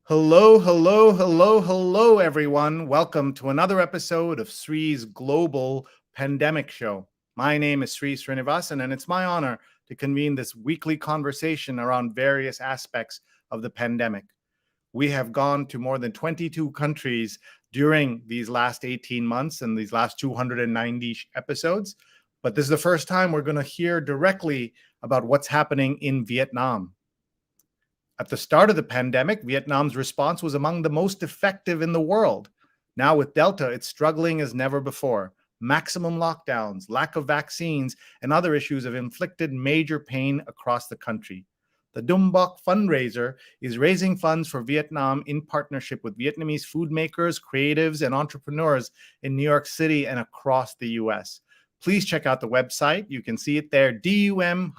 Hello, hello, hello, hello, everyone. Welcome to another episode of Sree's Global Pandemic Show. My name is Sreenivasan, and it's my honor to convene this weekly conversation around various aspects of the pandemic. We have gone to more than 22 countries during these last 18 months and these last 290 episodes. But this is the first time we're going to hear directly about what's happening in Vietnam. At the start of the pandemic, Vietnam's response was among the most effective in the world. Now with Delta, it's struggling as never before. Maximum lockdowns, lack of vaccines, and other issues have inflicted major pain across the country. The Dum-Boc Fundraiser is raising funds for Vietnam in partnership with Vietnamese food makers, creatives, and entrepreneurs in New York City and across the US. Please check out the website. You can see it there, dum-boc.com.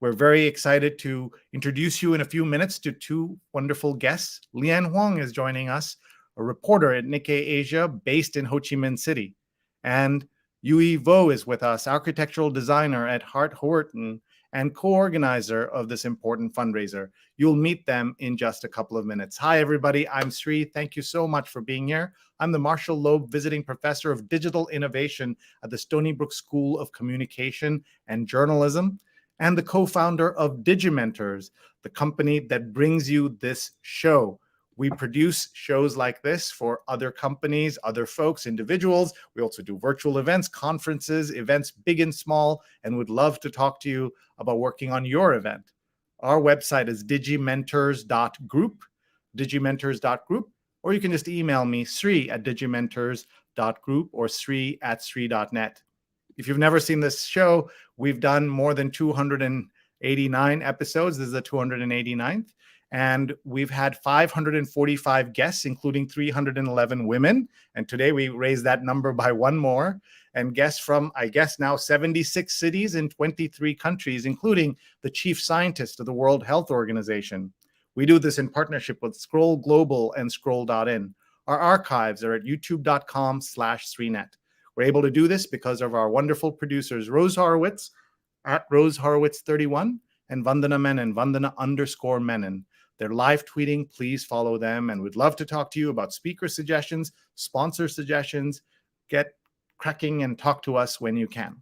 We're very excited to introduce you in a few minutes to two wonderful guests. Hoang is joining us, a reporter at Nikkei Asia based in Ho Chi Minh City. And Duy Vo is with us, architectural designer at Hart Howerton and co-organizer of this important fundraiser. You'll meet them in just a couple of minutes. Hi, everybody. I'm Sree. Thank you so much for being here. I'm the Marshall Loeb Visiting Professor of Digital Innovation at the Stony Brook School of Communication and Journalism, and the co-founder of Digimentors, the company that brings you this show. We produce shows like this for other companies, other folks, individuals. We also do virtual events, conferences, events big and small, and would love to talk to you about working on your event. Our website is digimentors.group, or you can just email me, Sree@digimentors.group or Sree@Sree.net. If you've never seen this show, we've done more than 289 episodes. This is the 289th. And we've had 545 guests, including 311 women. And today we raised that number by one more. And guests from, I guess, now 76 cities in 23 countries, including the chief scientist of the World Health Organization. We do this in partnership with Scroll Global and Scroll.in. Our archives are at youtube.com/Sreenet. We're able to do this because of our wonderful producers, Rose Horowitz at Rose Horowitz 31 and Vandana Menon, Vandana_Menon. They're live tweeting. Please follow them. And we'd love to talk to you about speaker suggestions, sponsor suggestions. Get cracking and talk to us when you can.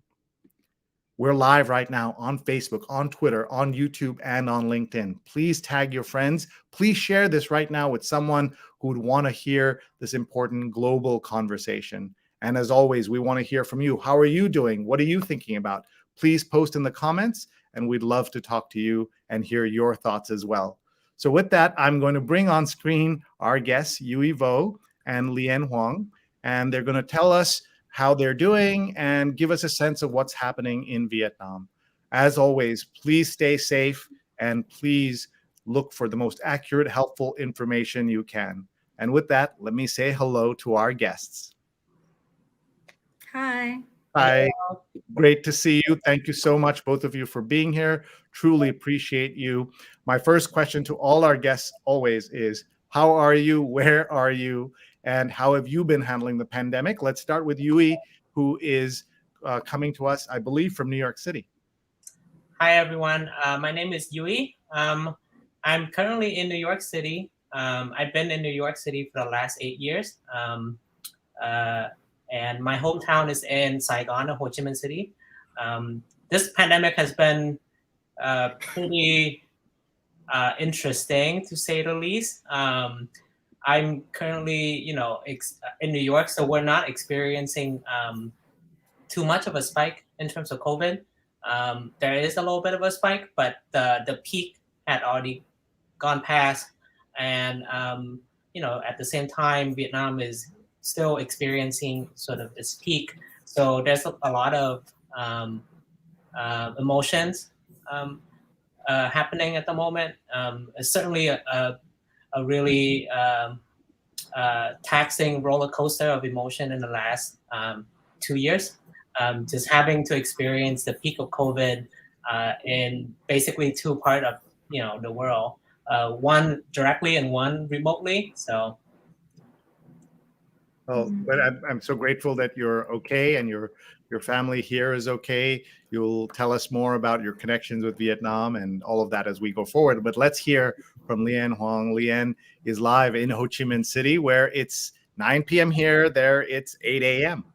We're live right now on Facebook, on Twitter, on YouTube, and on LinkedIn. Please tag your friends. Please share this right now with someone who would want to hear this important global conversation. And as always, we want to hear from you. How are you doing? What are you thinking about? Please post in the comments, and we'd love to talk to you and hear your thoughts as well. So with that, I'm going to bring on screen our guests, Duy Vo and Hoang, and they're going to tell us how they're doing and give us a sense of what's happening in Vietnam. As always, please stay safe and please look for the most accurate, helpful information you can. And with that, let me say hello to our guests. Hi. Hi. Great to see you. Thank you so much, both of you, for being here. Truly appreciate you. My first question to all our guests always is, how are you? Where are you? And how have you been handling the pandemic? Let's start with Duy, who is coming to us, I believe, from New York City. Hi, everyone. My name is Duy. I'm currently in New York City. I've been in New York City for the last 8 years. And my hometown is in Saigon, Ho Chi Minh City. This pandemic has been pretty interesting, to say the least. I'm currently, in New York, so we're not experiencing too much of a spike in terms of COVID. There is a little bit of a spike, but the peak had already gone past. And, at the same time, Vietnam is still experiencing sort of this peak. So there's a lot of emotions happening at the moment. It's certainly a really taxing roller coaster of emotion in the last 2 years. Just having to experience the peak of COVID in basically two parts of the world, one directly and one remotely. So. Well, but I'm so grateful that you're okay and your family here is okay. You'll tell us more about your connections with Vietnam and all of that as we go forward. But let's hear from Lien, Hoang. Lien is live in Ho Chi Minh City, where it's 9 p.m. here. There, it's 8 a.m.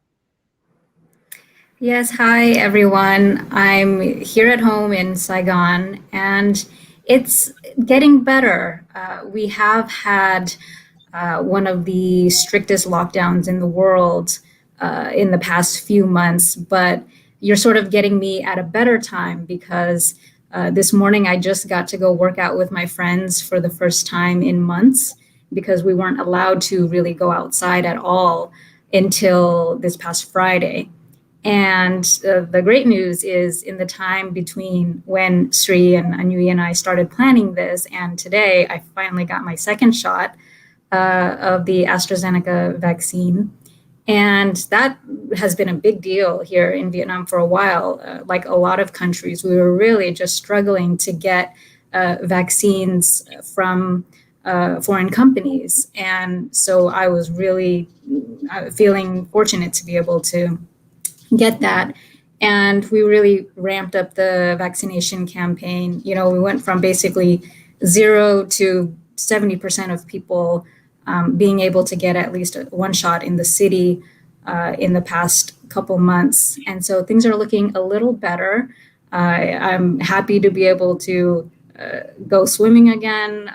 Yes, hi everyone. I'm here at home in Saigon, and it's getting better. We have had one of the strictest lockdowns in the world in the past few months, but you're sort of getting me at a better time because this morning I just got to go work out with my friends for the first time in months because we weren't allowed to really go outside at all until this past Friday. And the great news is in the time between when Sree and Duy and I started planning this and today, I finally got my second shot of the AstraZeneca vaccine. And that has been a big deal here in Vietnam for a while. Like a lot of countries, we were really just struggling to get vaccines from foreign companies. And so I was really feeling fortunate to be able to get that. And we really ramped up the vaccination campaign. You know, we went from basically 0 to 70% of people being able to get at least one shot in the city in the past couple months. And so things are looking a little better. I'm happy to be able to go swimming again,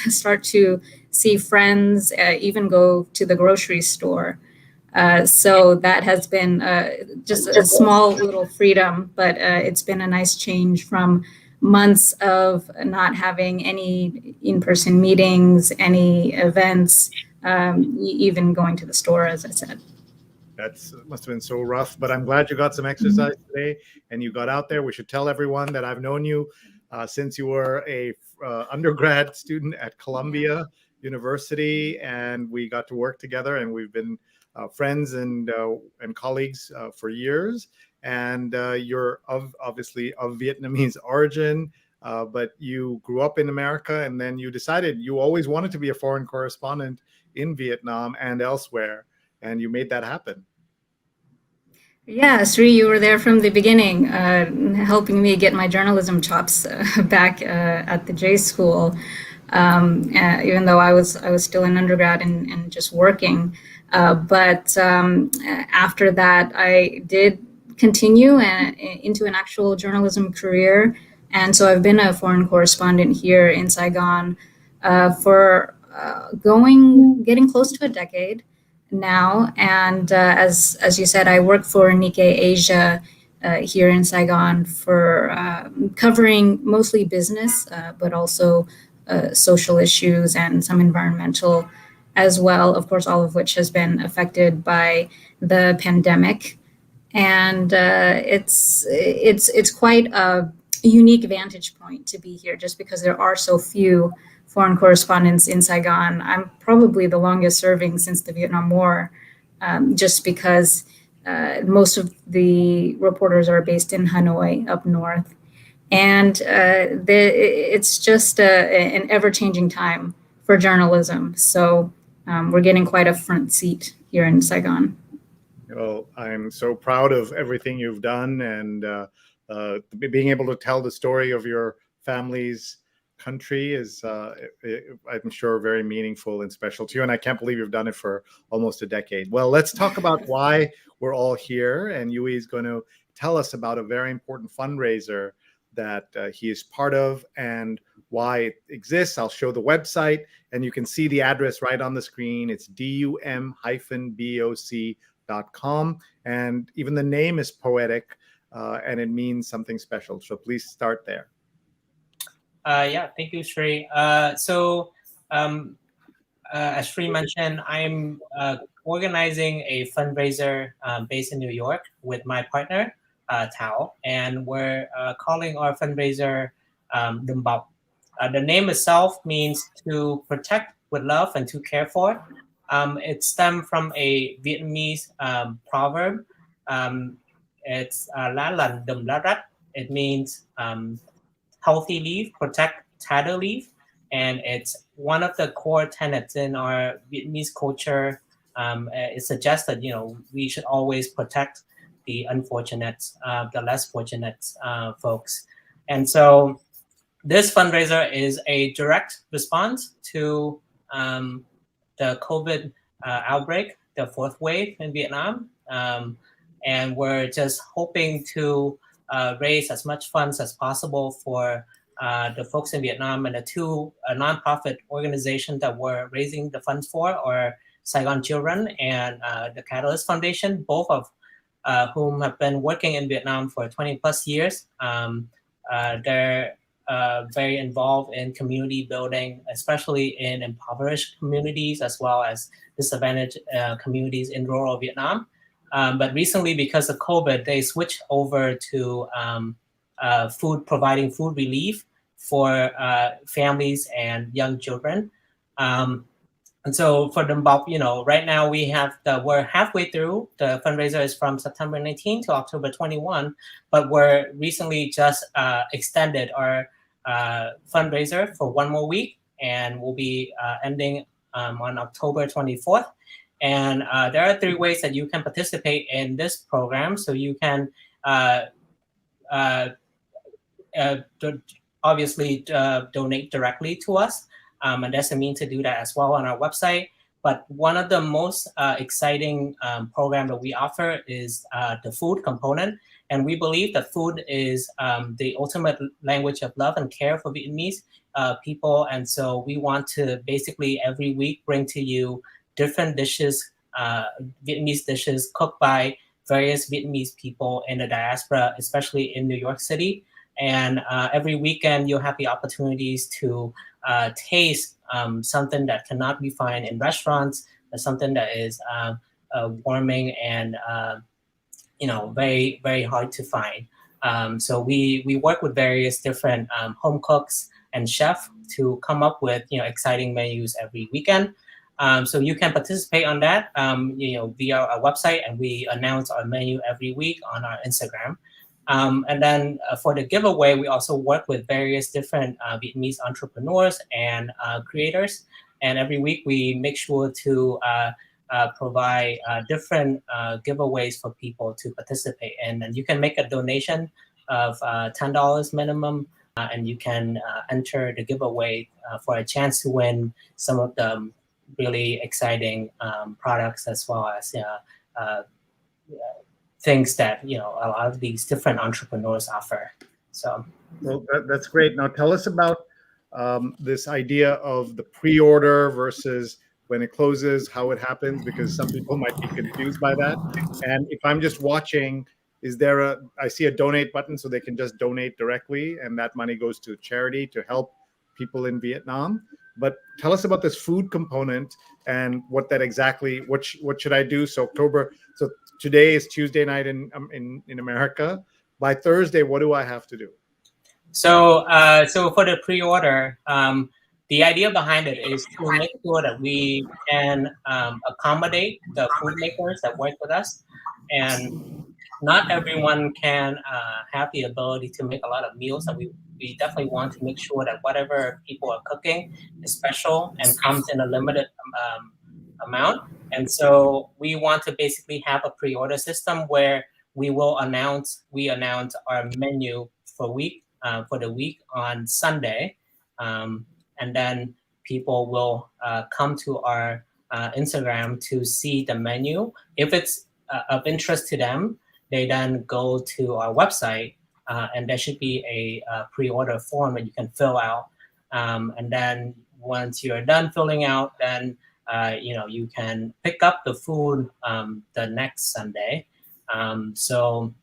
start to see friends, even go to the grocery store. So that has been just a small little freedom, but it's been a nice change from months of not having any in-person meetings, any events, even going to the store, as I said. That must have been so rough, but I'm glad you got some exercise today and you got out there. We should tell everyone that I've known you since you were a undergrad student at Columbia University, and we got to work together, and we've been friends and colleagues for years. And you're obviously of Vietnamese origin, but you grew up in America, and then you decided you always wanted to be a foreign correspondent in Vietnam and elsewhere, and you made that happen. Yeah, Sree, you were there from the beginning, helping me get my journalism chops back at the J School, even though I was still an undergrad and just working. But after that, I did continue into an actual journalism career. And so I've been a foreign correspondent here in Saigon for getting close to a decade now. And as you said, I work for Nikkei Asia here in Saigon for covering mostly business, but also social issues and some environmental as well, of course, all of which has been affected by the pandemic. And it's quite a unique vantage point to be here, just because there are so few foreign correspondents in Saigon. I'm probably the longest serving since the Vietnam War, just because most of the reporters are based in Hanoi up north. And it's just an ever-changing time for journalism. So we're getting quite a front seat here in Saigon. Well, I'm so proud of everything you've done, and being able to tell the story of your family's country is, I'm sure, very meaningful and special to you. And I can't believe you've done it for almost a decade. Well, let's talk about why we're all here. And Yoo-e is going to tell us about a very important fundraiser that he is part of and why it exists. I'll show the website, and you can see the address right on the screen. It's dum-boc.com, and even the name is poetic, and it means something special. So please start there. Yeah, thank you, Sree. As Sree mentioned, I'm organizing a fundraiser based in New York with my partner, Thao, and we're calling our fundraiser Dum-Boc. The name itself means to protect with love and to care for. It stemmed from a Vietnamese proverb. It's La Lan Dum La Rat. It means healthy leaf, protect tather leaf. And it's one of the core tenets in our Vietnamese culture. It suggests that, we should always protect the unfortunate, the less fortunate folks. And so this fundraiser is a direct response to the COVID outbreak, the fourth wave in Vietnam. And we're just hoping to raise as much funds as possible for the folks in Vietnam, and the two nonprofit organizations that we're raising the funds for are Saigon Children and the Catalyst Foundation, both of whom have been working in Vietnam for 20 plus years. They're very involved in community building, especially in impoverished communities as well as disadvantaged communities in rural Vietnam. But recently, because of COVID, they switched over to providing food relief for families and young children. And so for Dum-Boc, right now we're halfway through. The fundraiser is from September 19 to October 21, but we're recently just extended our fundraiser for one more week, and we'll be ending on October 24th. And there are 3 ways that you can participate in this program. So you can obviously donate directly to us. And there's a means to do that as well on our website. But one of the most exciting program that we offer is the food component. And we believe that food is the ultimate language of love and care for Vietnamese people. And so we want to basically every week bring to you different dishes, Vietnamese dishes cooked by various Vietnamese people in the diaspora, especially in New York City. And every weekend you'll have the opportunities to taste something that cannot be found in restaurants, something that is warming and very, very hard to find. So we work with various different home cooks and chefs to come up with exciting menus every weekend. So you can participate on that via our website, and we announce our menu every week on our Instagram. And then for the giveaway, we also work with various different Vietnamese entrepreneurs and creators. And every week we make sure to provide different giveaways for people to participate in. And you can make a donation of $10 minimum, and you can enter the giveaway for a chance to win some of the really exciting products, as well as things that a lot of these different entrepreneurs offer. So, well, that's great. Now tell us about this idea of the pre-order versus when it closes, how it happens, because some people might be confused by that. And if I'm just watching, I see a donate button, so they can just donate directly, and that money goes to charity to help people in Vietnam. But tell us about this food component and what should I do? So today is Tuesday night in America. By Thursday, what do I have to do? So for the pre-order, the idea behind it is to make sure that we can accommodate the food makers that work with us, and not everyone can have the ability to make a lot of meals. And we definitely want to make sure that whatever people are cooking is special and comes in a limited amount. And so we want to basically have a pre-order system where we announce our menu for the week on Sunday, and then people will come to our Instagram to see the menu. If it's of interest to them, they then go to our website, and there should be a pre-order form that you can fill out. And then once you're done filling out, then you can pick up the food the next Sunday. So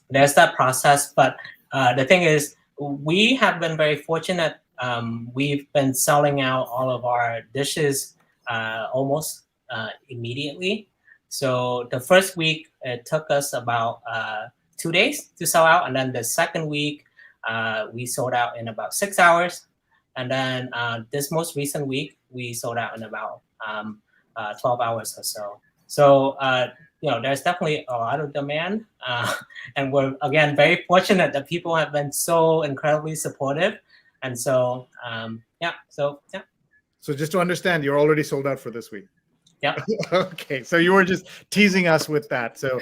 there's that process. But the thing is, we have been very fortunate. We've been selling out all of our dishes almost immediately. So the first week, it took us about 2 days to sell out. And then the second week, we sold out in about 6 hours. And then this most recent week, we sold out in about 12 hours or so. So, there's definitely a lot of demand. And we're, again, very fortunate that people have been so incredibly supportive. And so, So just to understand, you're already sold out for this week. Yep. Okay, so you were just teasing us with that. So,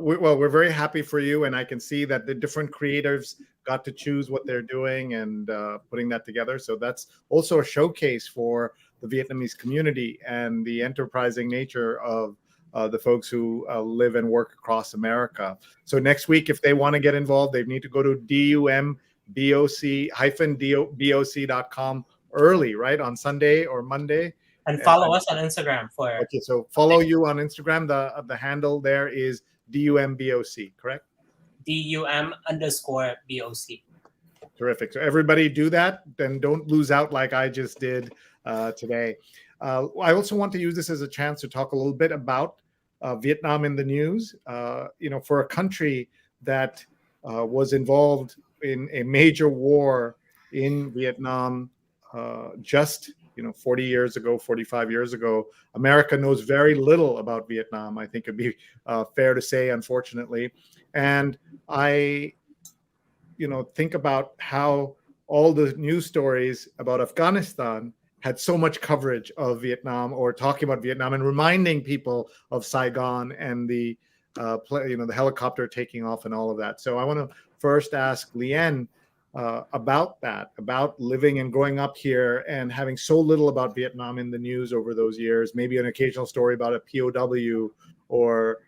we're very happy for you, and I can see that the different creators got to choose what they're doing and putting that together. So that's also a showcase for the Vietnamese community and the enterprising nature of the folks who live and work across America. So next week, if they want to get involved, they need to go to dumboc-boc.com early, right, on Sunday or Monday. And follow us on Instagram for. Okay, so follow you on Instagram. The handle there is DUMBOC, correct? DUM_BOC. Terrific. So everybody do that. Then don't lose out like I just did today. I also want to use this as a chance to talk a little bit about Vietnam in the news. For a country that was involved in a major war in Vietnam just 40 years ago, 45 years ago, America knows very little about Vietnam. I think it'd be fair to say, unfortunately. And I, think about how all the news stories about Afghanistan had so much coverage of Vietnam or talking about Vietnam and reminding people of Saigon and the helicopter taking off and all of that. So I want to first ask Lien about that, about living and growing up here and having so little about Vietnam in the news over those years, maybe an occasional story about a POW or,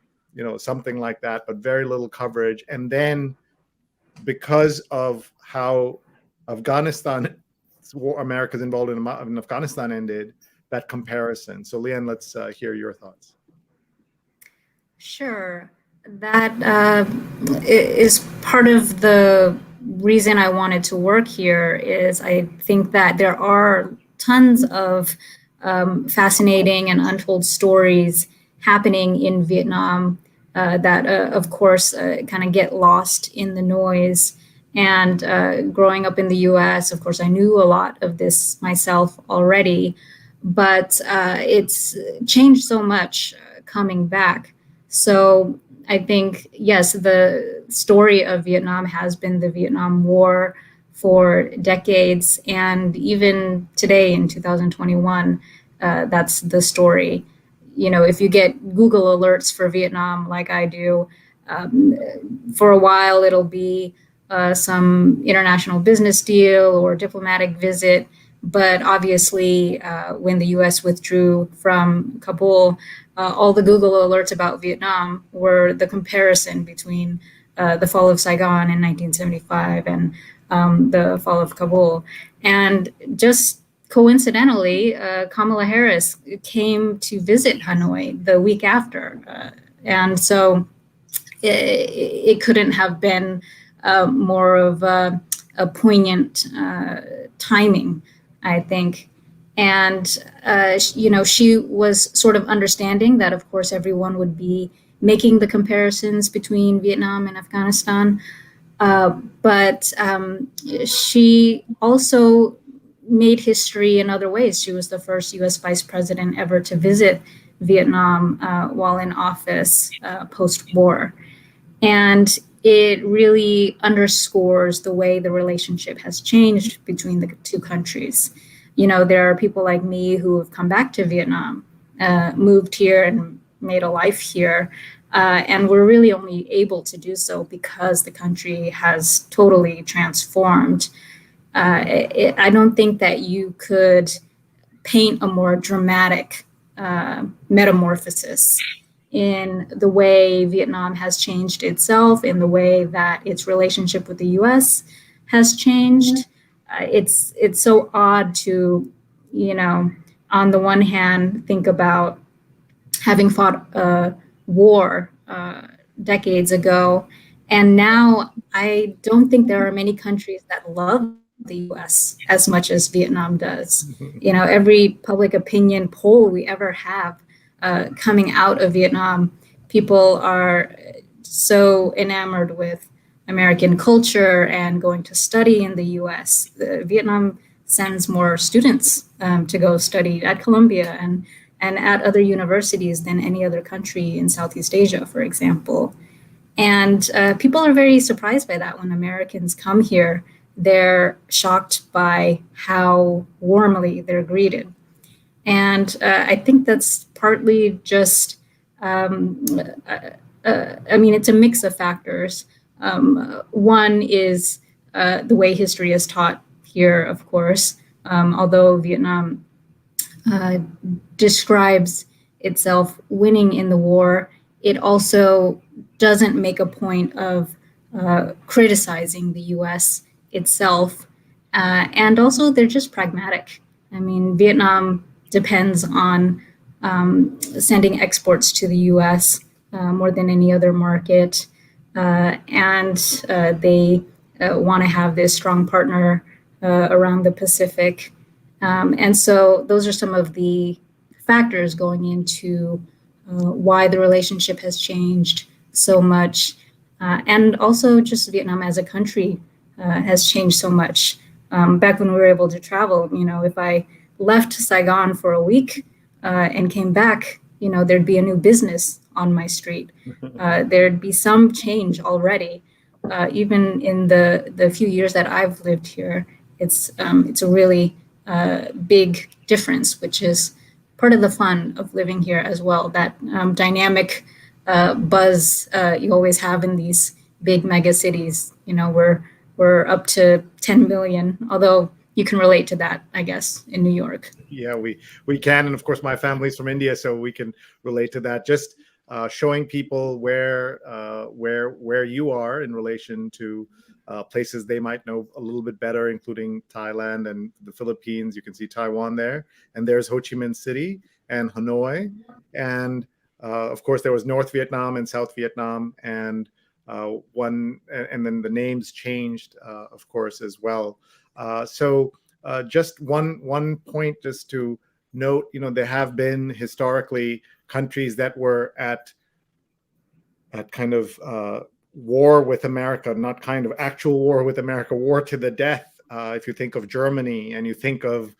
something like that, but very little coverage. And then because of how America's involved in Afghanistan ended, that comparison. So Lien, let's hear your thoughts. Sure. That is part of the reason I wanted to work here. Is I think that there are tons of fascinating and untold stories happening in Vietnam that, of course, kind of get lost in the noise. And growing up in the US, of course, I knew a lot of this myself already, but it's changed so much coming back. So I think, yes, the story of Vietnam has been the Vietnam War for decades. And even today in 2021, that's the story. If you get Google alerts for Vietnam like I do, for a while it'll be some international business deal or diplomatic visit. But obviously, when the US withdrew from Kabul, all the Google alerts about Vietnam were the comparison between the fall of Saigon in 1975 and the fall of Kabul. And just coincidentally, Kamala Harris came to visit Hanoi the week after. And so it couldn't have been more of a poignant timing, I think. And, she was sort of understanding that, of course, everyone would be making the comparisons between Vietnam and Afghanistan. But she also made history in other ways. She was the first US vice president ever to visit Vietnam while in office post-war. And it really underscores the way the relationship has changed between the two countries. There are people like me who have come back to Vietnam, moved here and made a life here. And we're really only able to do so because the country has totally transformed. I don't think that you could paint a more dramatic metamorphosis in the way Vietnam has changed itself, in the way that its relationship with the US has changed. It's so odd to, on the one hand, think about having fought a war decades ago. And now I don't think there are many countries that love the US as much as Vietnam does. Every public opinion poll we ever have coming out of Vietnam, people are so enamored with American culture and going to study in the US. Vietnam sends more students to go study at Columbia and at other universities than any other country in Southeast Asia, for example. And people are very surprised by that. When Americans come here, they're shocked by how warmly they're greeted. And I think that's partly just, I mean, it's a mix of factors. One is the way history is taught here, of course, although Vietnam uh, describes itself winning in the war, it also doesn't make a point of criticizing the US itself. And also, they're just pragmatic. I mean, Vietnam depends on sending exports to the US more than any other market. And they want to have this strong partner around the Pacific. And so those are some of the factors going into why the relationship has changed so much. And also just Vietnam as a country has changed so much. Back when we were able to travel, if I left Saigon for a week and came back, there'd be a new business on my street. There'd be some change already. Even in the few years that I've lived here, it's a really big difference, which is part of the fun of living here as well. That dynamic buzz you always have in these big mega cities. We're up to 10 million, although you can relate to that, I guess, in New York. Yeah, we can, and of course, my family's from India, so we can relate to that. Just showing people where you are in relation to places they might know a little bit better, including Thailand and the Philippines. You can see Taiwan there, and there's Ho Chi Minh City and Hanoi, and of course there was North Vietnam and South Vietnam, and and then the names changed, of course, as well. So just one point, just to note, there have been historically countries that were at kind of war with America, not kind of actual war with America, war to the death. If you think of Germany and you think of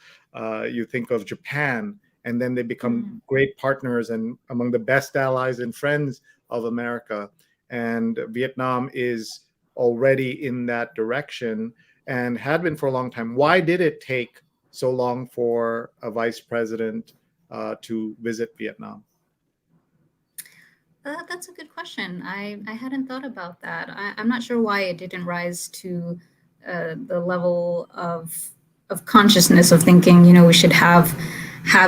Japan, and then they become great partners and among the best allies and friends of America. And Vietnam is already in that direction and had been for a long time. Why did it take so long for a vice president to visit Vietnam? That's a good question. I hadn't thought about that. I'm not sure why it didn't rise to the level of consciousness of thinking, we should have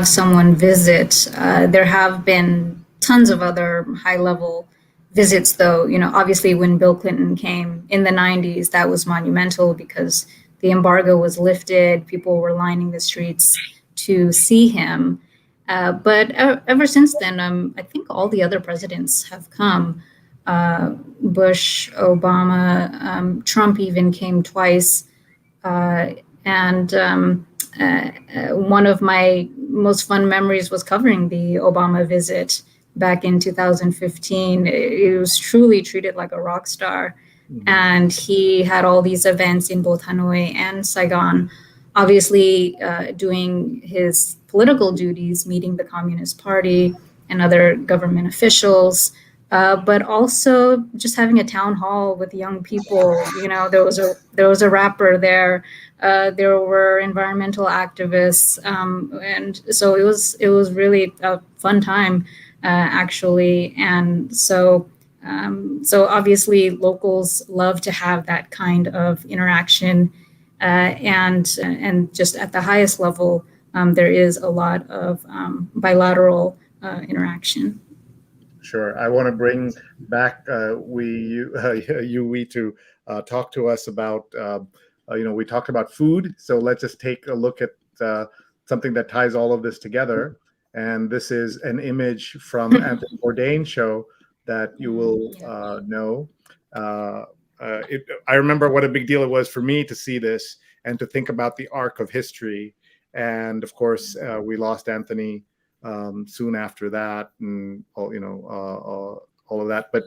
someone visit. There have been tons of other high level visits, though. Obviously, when Bill Clinton came in the 90s, that was monumental because the embargo was lifted. People were lining the streets to see him. But ever since then, I think all the other presidents have come. Bush, Obama, Trump even came twice. And one of my most fun memories was covering the Obama visit back in 2015. It was truly treated like a rock star. Mm-hmm. And he had all these events in both Hanoi and Saigon, obviously doing his political duties, meeting the Communist Party and other government officials, but also just having a town hall with young people. There was a rapper there. There were environmental activists, and so it was really a fun time, actually. And so obviously locals love to have that kind of interaction, and just at the highest level, there is a lot of bilateral interaction. Sure. I want to bring back yoo-e to talk to us about, we talked about food. So let's just take a look at something that ties all of this together. And this is an image from Anthony Bourdain's show that you will know. I remember what a big deal it was for me to see this and to think about the arc of history. And of course, we lost Anthony soon after that, and all of that. But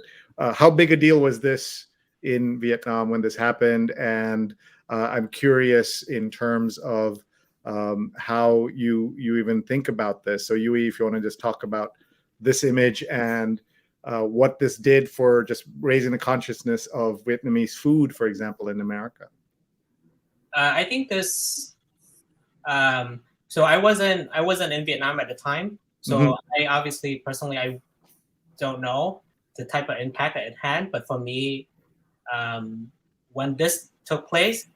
how big a deal was this in Vietnam when this happened? And I'm curious in terms of how you even think about this. So yoo-e, if you want to just talk about this image and what this did for just raising the consciousness of Vietnamese food, for example, in America. I think this So I wasn't in Vietnam at the time. So I obviously personally I don't know the type of impact that it had. But for me, when this took place,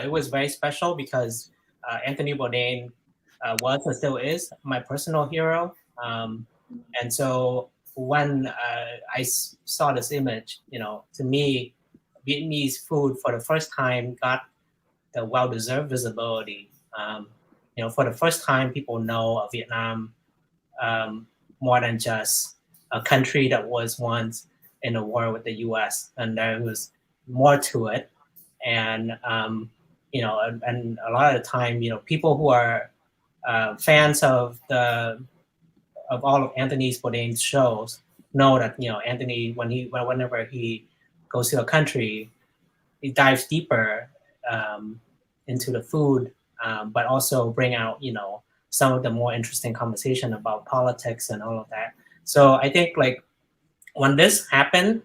it was very special because Anthony Bourdain was and still is my personal hero. And so when saw this image, to me, Vietnamese food for the first time got the well-deserved visibility. For the first time, people know of Vietnam more than just a country that was once in a war with the U.S. and there was more to it. And and a lot of the time, people who are fans of all of Anthony Bourdain's shows know that Anthony whenever he goes to a country, he dives deeper into the food, but also bring out some of the more interesting conversation about politics and all of that. So I think like when this happened,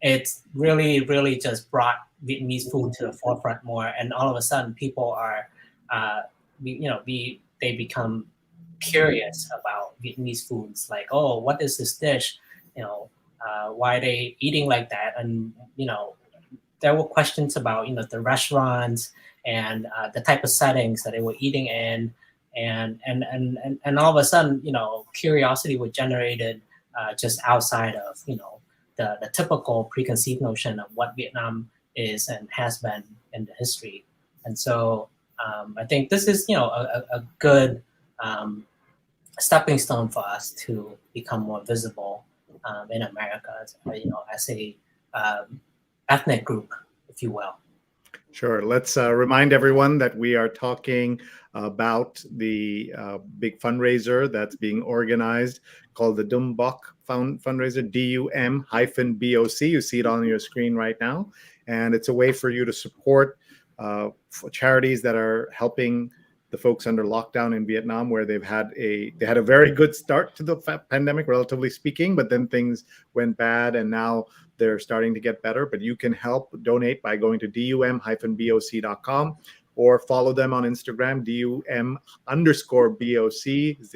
it's really just brought Vietnamese food to the forefront more, and all of a sudden people are they become curious about Vietnamese foods, like, oh, what is this dish, why are they eating like that? And there were questions about the restaurants and the type of settings that they were eating in, and all of a sudden curiosity was generated just outside of the typical preconceived notion of what Vietnam is and has been in the history. And so I think this is a good stepping stone for us to become more visible in America, as a ethnic group, if you will. Sure. Let's remind everyone that we are talking about the big fundraiser that's being organized called the Dum-Boc fundraiser, DUM-BOC. You see it on your screen right now. And it's a way for you to support charities that are helping the folks under lockdown in Vietnam, where they had a very good start to the pandemic, relatively speaking, but then things went bad and now they're starting to get better. But you can help donate by going to dum-boc.com or follow them on Instagram. DUM_BOC is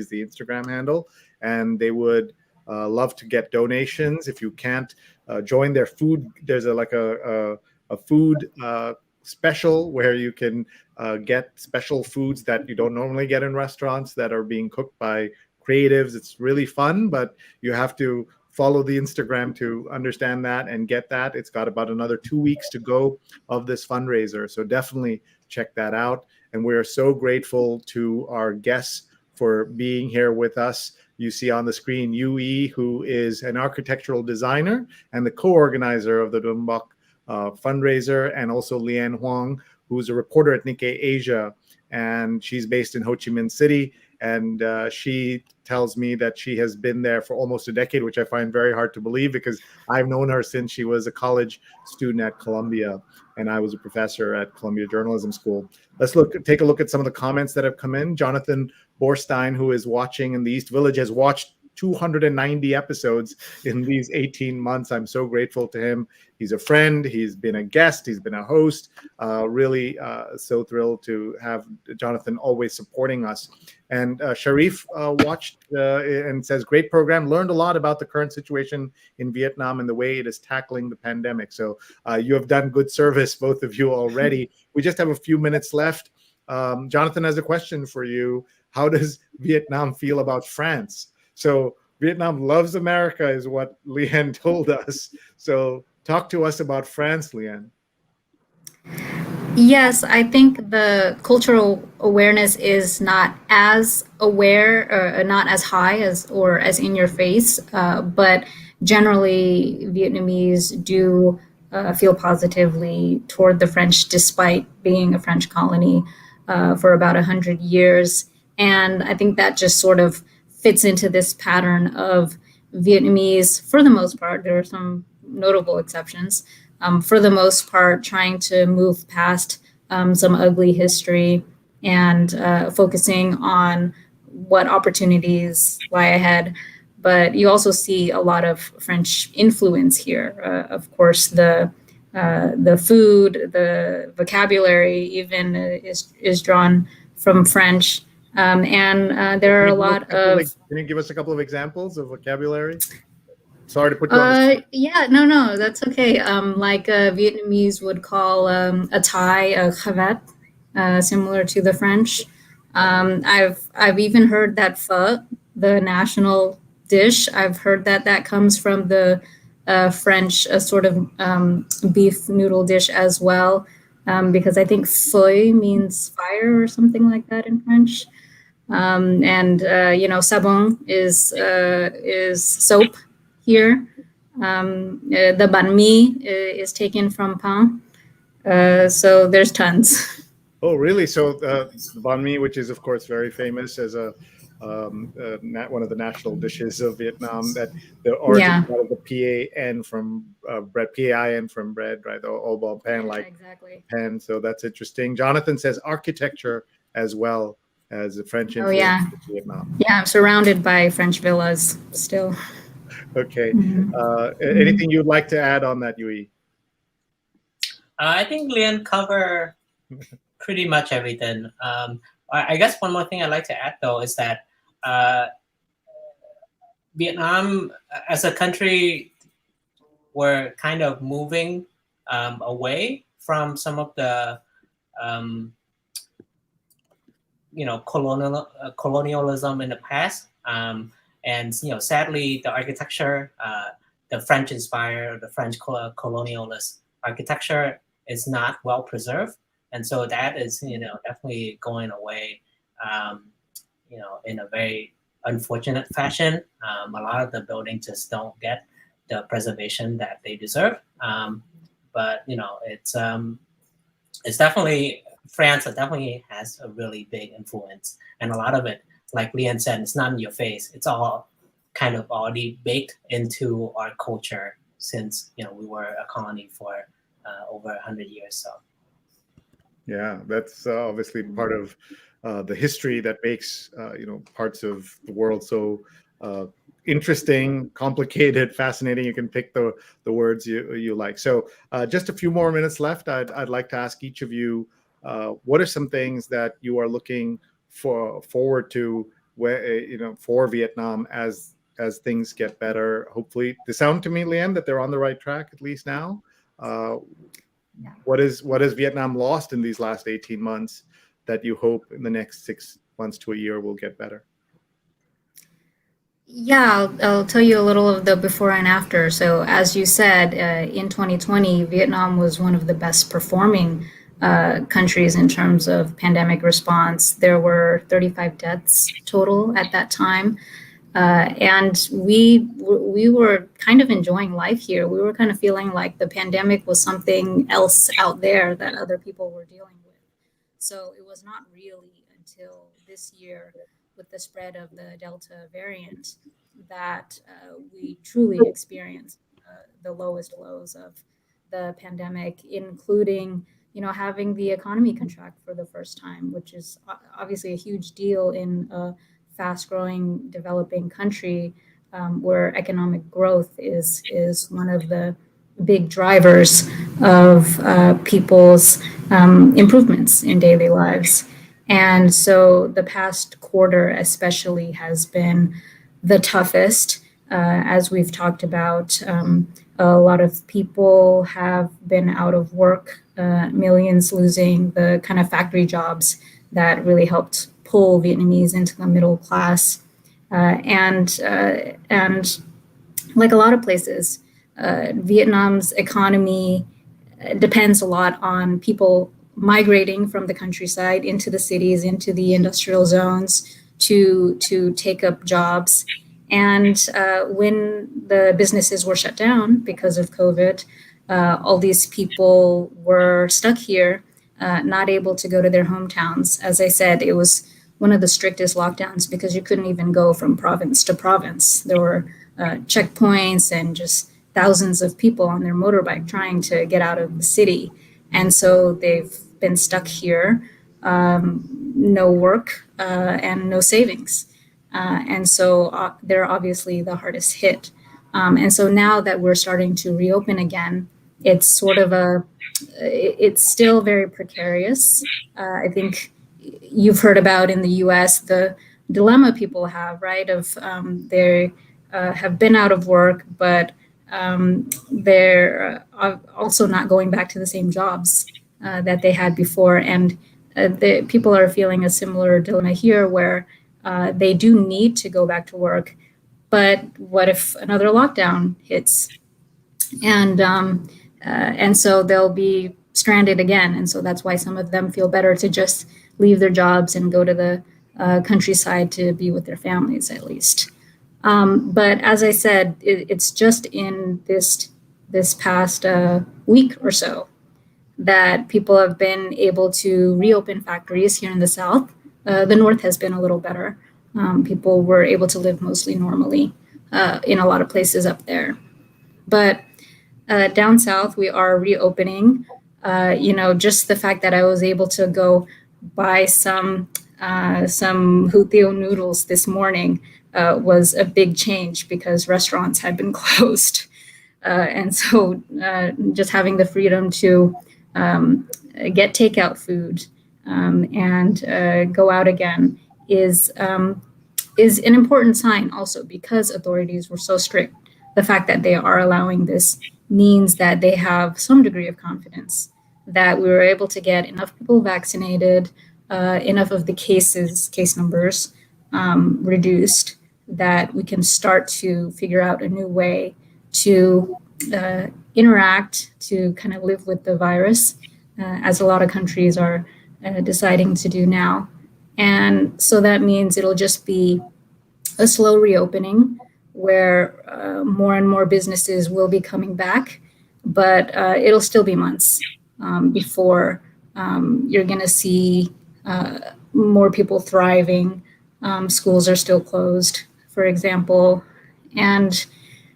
the Instagram handle, and they would love to get donations. If you can't join their food, there's a food special where you can get special foods that you don't normally get in restaurants that are being cooked by creatives. It's really fun, but you have to follow the Instagram to understand that and get that. It's got about another 2 weeks to go of this fundraiser. So definitely check that out. And we are so grateful to our guests for being here with us. You see on the screen yoo-e, who is an architectural designer and the co-organizer of the Dum-Boc fundraiser, and also Lien Hoang, who's a reporter at Nikkei Asia, and she's based in Ho Chi Minh City. And she tells me that she has been there for almost a decade, which I find very hard to believe because I've known her since she was a college student at Columbia, and I was a professor at Columbia Journalism School. Let's take a look at some of the comments that have come in. Jonathan Borstein, who is watching in the East Village, has watched 290 episodes in these 18 months. I'm so grateful to him. He's a friend. He's been a guest. He's been a host. Really so thrilled to have Jonathan always supporting us. And Sharif watched and says, great program. Learned a lot about the current situation in Vietnam and the way it is tackling the pandemic. So you have done good service, both of you already. We just have a few minutes left. Jonathan has a question for you. How does Vietnam feel about France? So Vietnam loves America is what Lien told us. So talk to us about France, Lien. Yes, I think the cultural awareness is not as aware or not as high as in your face, but generally Vietnamese do feel positively toward the French, despite being a French colony for about 100 years. And I think that just sort of fits into this pattern of Vietnamese, for the most part. There are some notable exceptions. For the most part, trying to move past some ugly history and focusing on what opportunities lie ahead. But you also see a lot of French influence here. Of course, the the food, the vocabulary even is drawn from French. And there are a lot of. Can you give us a couple of examples of vocabulary? Sorry to put you on the spot. Yeah, no, that's okay. Like Vietnamese would call a tie a cravate, similar to the French. I've even heard that pho, the national dish, I've heard that comes from the French sort of beef noodle dish as well, because I think feuille means fire or something like that in French. And sabon is soap here. The banh mi is taken from pain. So there's tons. Oh, really? So the banh mi, which is of course very famous as one of the national dishes of Vietnam, that the origin of the PAN from bread, PAIN from bread, right? The au bon pain, like exactly. Pan. So that's interesting. Jonathan says architecture as well as the French influence in Vietnam. Yeah, I'm surrounded by French villas still. Okay. Anything you'd like to add on that, yoo-e? I think Lien covered pretty much everything. I guess one more thing I'd like to add, though, is that Vietnam, as a country, we're kind of moving away from some of the colonialism in the past, and sadly, the architecture, the French inspired, the French colonialist architecture is not well preserved, and so that is definitely going away, in a very unfortunate fashion. A lot of the buildings just don't get the preservation that they deserve, but it's definitely. France definitely has a really big influence, and a lot of it, like Lien said, it's not in your face. It's all kind of already baked into our culture since we were a colony for over 100 years. So, yeah, that's obviously part of the history that makes parts of the world so interesting, complicated, fascinating. You can pick the words you like. So, just a few more minutes left. I'd like to ask each of you. What are some things that you are looking forward to, for Vietnam as things get better? Hopefully, they sound to me, Lien, that they're on the right track at least now. What has Vietnam lost in these last 18 months that you hope in the next 6 months to a year will get better? Yeah, I'll tell you a little of the before and after. So, as you said, in 2020, Vietnam was one of the best performing countries in terms of pandemic response. There were 35 deaths total at that time. And we were kind of enjoying life here. We were kind of feeling like the pandemic was something else out there that other people were dealing with. So it was not really until this year, with the spread of the Delta variant, that we truly experienced the lowest lows of the pandemic, including having the economy contract for the first time, which is obviously a huge deal in a fast-growing, developing country, where economic growth is one of the big drivers of people's improvements in daily lives. And so the past quarter especially has been the toughest. As we've talked about, a lot of people have been out of work, millions losing the kind of factory jobs that really helped pull Vietnamese into the middle class. And like a lot of places, Vietnam's economy depends a lot on people migrating from the countryside into the cities, into the industrial zones to take up jobs. And when the businesses were shut down because of COVID, all these people were stuck here, not able to go to their hometowns. As I said, it was one of the strictest lockdowns because you couldn't even go from province to province. There were checkpoints and just thousands of people on their motorbike trying to get out of the city. And so they've been stuck here, no work and no savings. And so they're obviously the hardest hit. And so now that we're starting to reopen again it's sort of it's still very precarious. I think you've heard about in the US the dilemma people have, right? Of they have been out of work, but they're also not going back to the same jobs that they had before. And the people are feeling a similar dilemma here where they do need to go back to work. But what if another lockdown hits? And so they'll be stranded again. And so that's why some of them feel better to just leave their jobs and go to the countryside to be with their families, at least. But as I said, it's just in this past week or so that people have been able to reopen factories here in the South. The North has been a little better. People were able to live mostly normally in a lot of places up there. But down south, we are reopening. Just the fact that I was able to go buy some hutio noodles this morning was a big change because restaurants had been closed. And so just having the freedom to get takeout food and go out again is an important sign also, because authorities were so strict. The fact that they are allowing this means that they have some degree of confidence that we were able to get enough people vaccinated, enough of the case numbers reduced, that we can start to figure out a new way to interact, to kind of live with the virus, as a lot of countries are deciding to do now. And so that means it'll just be a slow reopening where more and more businesses will be coming back, but it'll still be months before you're going to see more people thriving. Schools are still closed, for example, and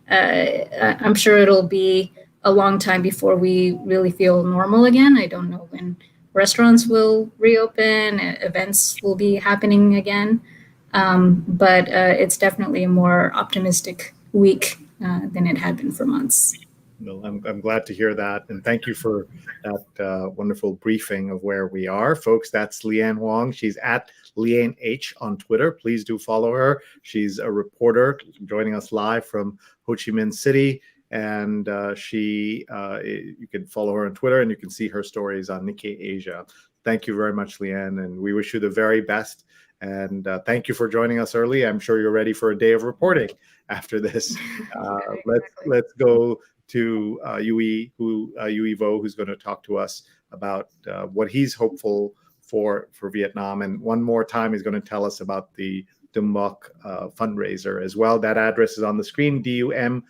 I'm sure it'll be a long time before we really feel normal again. I don't know when restaurants will reopen, events will be happening again. But it's definitely a more optimistic week than it had been for months. Well, I'm glad to hear that. And thank you for that wonderful briefing of where we are. Folks, that's Lien Hoang. She's at Lien H on Twitter. Please do follow her. She's a reporter joining us live from Ho Chi Minh City. And you can follow her on Twitter and you can see her stories on Nikkei Asia. Thank you very much, Lien. And we wish you the very best. And thank you for joining us early. I'm sure you're ready for a day of reporting after this. Let's go to Duy Vo, who's going to talk to us about what he's hopeful for Vietnam. And one more time, he's going to tell us about the Dum-Boc fundraiser as well. That address is on the screen, dum-boc.com.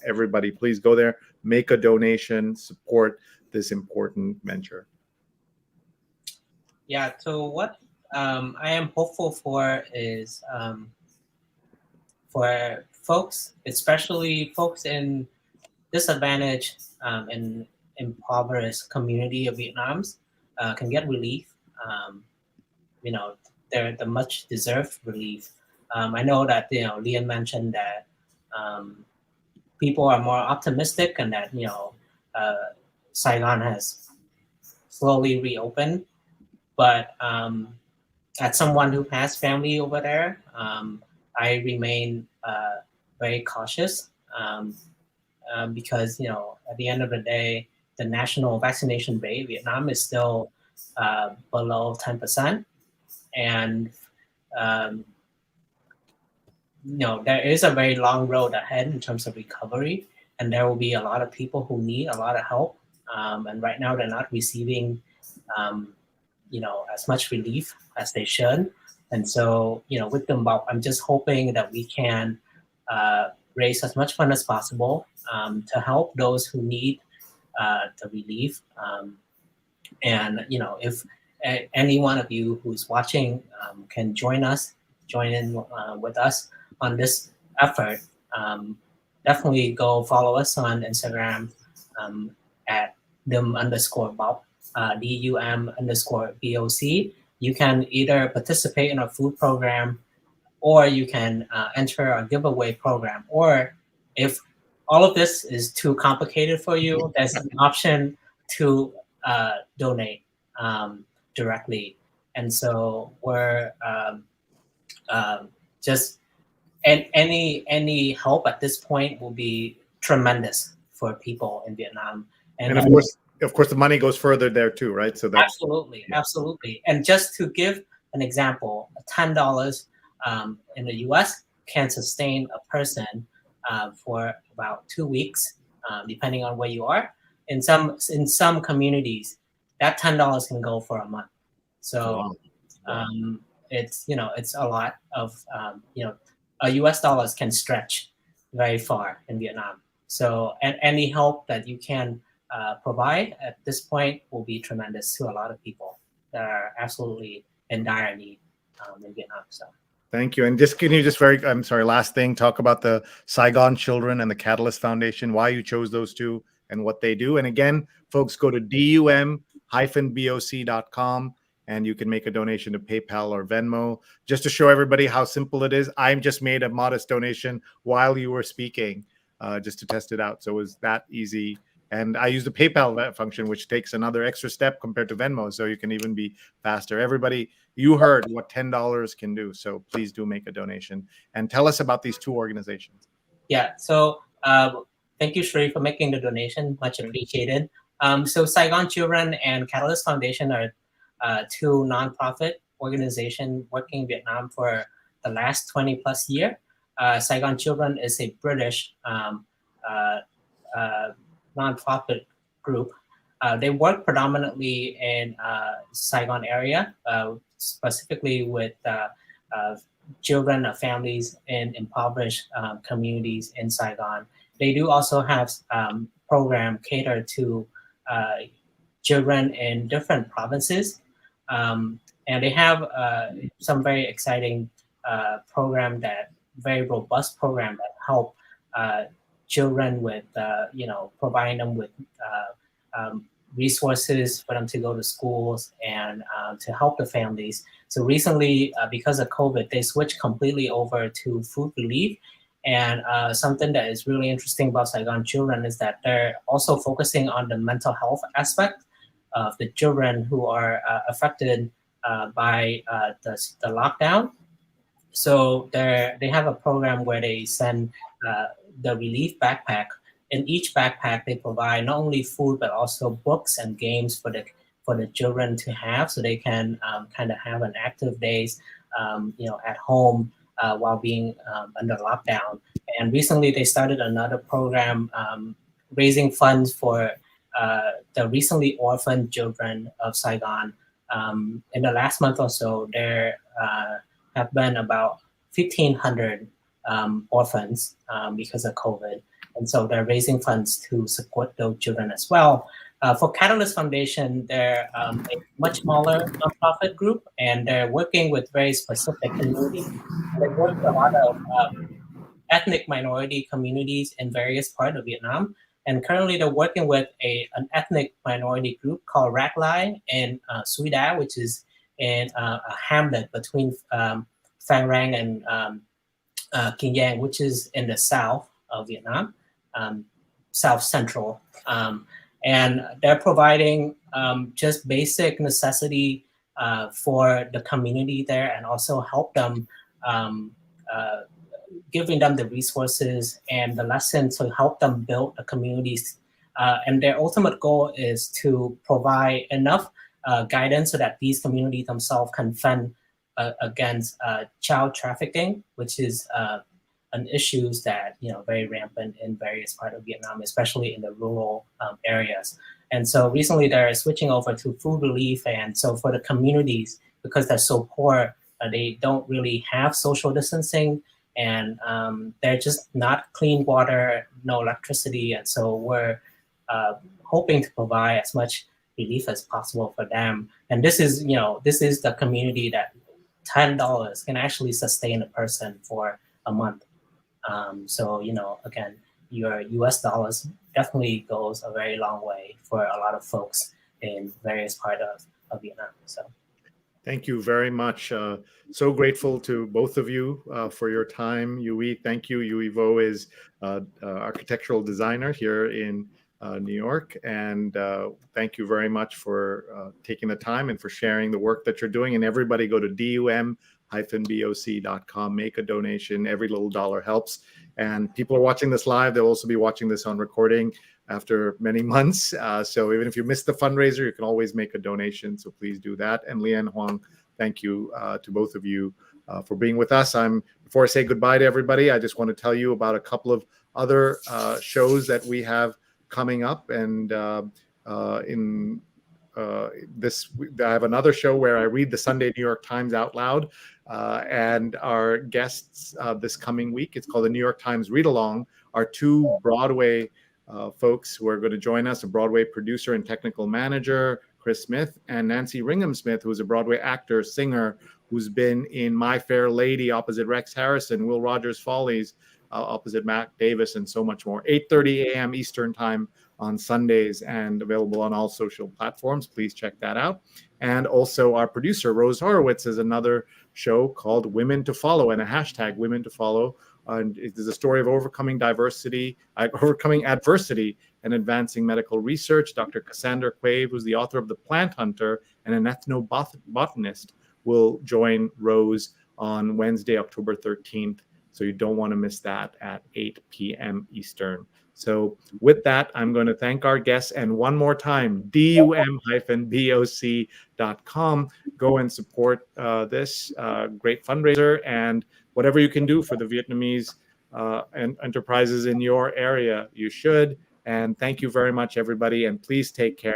Everybody, please go there, make a donation, support this important venture. Yeah, so what I am hopeful for is for folks, especially folks in disadvantaged and impoverished community of Vietnam's can get relief. They're the much deserved relief. I know that Lien mentioned that people are more optimistic and that Saigon has slowly reopened. But as someone who has family over there, I remain very cautious because at the end of the day, the national vaccination rate in Vietnam is still below 10%, and there is a very long road ahead in terms of recovery, and there will be a lot of people who need a lot of help, and right now they're not receiving as much relief as they should. And so, with Dum-Boc, I'm just hoping that we can raise as much fund as possible to help those who need the relief. And if any one of you who's watching can join in with us on this effort, definitely go follow us on Instagram at Dum_Boc. DUM_BOC. You can either participate in our food program, or you can enter our giveaway program. Or if all of this is too complicated for you, there's an option to donate directly. And so we're just, and any help at this point will be tremendous for people in Vietnam. And of course, the money goes further there too, right? So that's absolutely. And just to give an example, $10 in the U.S. can sustain a person for about 2 weeks, depending on where you are. In some communities, that $10 can go for a month. So it's it's a lot of a U.S. dollars can stretch very far in Vietnam. So any help that you can provide at this point will be tremendous to a lot of people that are absolutely in dire need in Vietnam. So thank you. And can you last thing, talk about the Saigon Children and the Catalyst Foundation, why you chose those two and what they do. And again, folks, go to dum-boc.com and you can make a donation to PayPal or Venmo. Just to show everybody how simple it is, I just made a modest donation while you were speaking, just to test it out. So it was that easy. And I use the PayPal function, which takes another extra step compared to Venmo. So you can even be faster. Everybody, you heard what $10 can do. So please do make a donation and tell us about these two organizations. Yeah. So thank you, Sree, for making the donation. Much appreciated. So Saigon Children and Catalyst Foundation are two nonprofit organizations working in Vietnam for the last 20 plus years. Saigon Children is a British nonprofit group. They work predominantly in Saigon area, specifically with children of families in impoverished communities in Saigon. They do also have program catered to children in different provinces. And they have some very exciting very robust program that help children with, providing them with resources for them to go to schools and to help the families. So recently, because of COVID, they switched completely over to food relief. And something that is really interesting about Saigon Children is that they're also focusing on the mental health aspect of the children who are affected by the lockdown. So they have a program where they send the relief backpack. In each backpack, they provide not only food but also books and games for the children to have, so they can kind of have an active days, at home while being under lockdown. And recently, they started another program raising funds for the recently orphaned children of Saigon. In the last month or so, there have been about 1,500 orphans because of COVID. And so they're raising funds to support those children as well. For Catalyst Foundation, they're a much smaller nonprofit group, and they're working with very specific communities. They work with a lot of ethnic minority communities in various parts of Vietnam. And currently they're working with an ethnic minority group called Rak Lai in Sui Da, which is in a hamlet between Phan Rang and Kinh Giang, which is in the south of Vietnam. South Central, and they're providing just basic necessity for the community there, and also help them, giving them the resources and the lessons to help them build the communities. And their ultimate goal is to provide enough guidance so that these communities themselves can fend against child trafficking, which is an issues that very rampant in various parts of Vietnam, especially in the rural areas. And so recently they're switching over to food relief, and so for the communities, because they're so poor, they don't really have social distancing, and they're just not clean water, no electricity, and so we're hoping to provide as much relief as possible for them. And this is the community that $10 can actually sustain a person for a month. So, again, your US dollars definitely goes a very long way for a lot of folks in various parts of Vietnam. So, Thank you very much. So grateful to both of you for your time. Yoo-e, thank you. Duy Vo is architectural designer here in New York. And thank you very much for taking the time and for sharing the work that you're doing. And everybody go to dum-boc.com, make a donation. Every little dollar helps. And people are watching this live. They'll also be watching this on recording after many months. So even if you missed the fundraiser, you can always make a donation. So please do that. And Lien, Hoang, thank you to both of you for being with us. Before I say goodbye to everybody, I just want to tell you about a couple of other shows that we have coming up. And I have another show where I read the Sunday New York Times out loud. And our guests this coming week, it's called the New York Times Read Along, are two Broadway folks who are going to join us, a Broadway producer and technical manager, Chris Smith, and Nancy Ringham Smith, who's a Broadway actor, singer, who's been in My Fair Lady opposite Rex Harrison, Will Rogers Follies opposite Matt Davis, and so much more. 8:30 a.m. Eastern Time on Sundays and available on all social platforms. Please check that out. And also our producer, Rose Horowitz, has another show called Women to Follow and a hashtag Women to Follow. And it is a story of overcoming adversity and advancing medical research. Dr. Cassandra Quave, who's the author of The Plant Hunter and an ethnobotanist, will join Rose on Wednesday, October 13th. So you don't want to miss that at 8 p.m. Eastern. So with that, I'm going to thank our guests. And one more time, dum-boc.com. Go and support this great fundraiser and whatever you can do for the Vietnamese enterprises in your area, you should. And thank you very much, everybody. And please take care.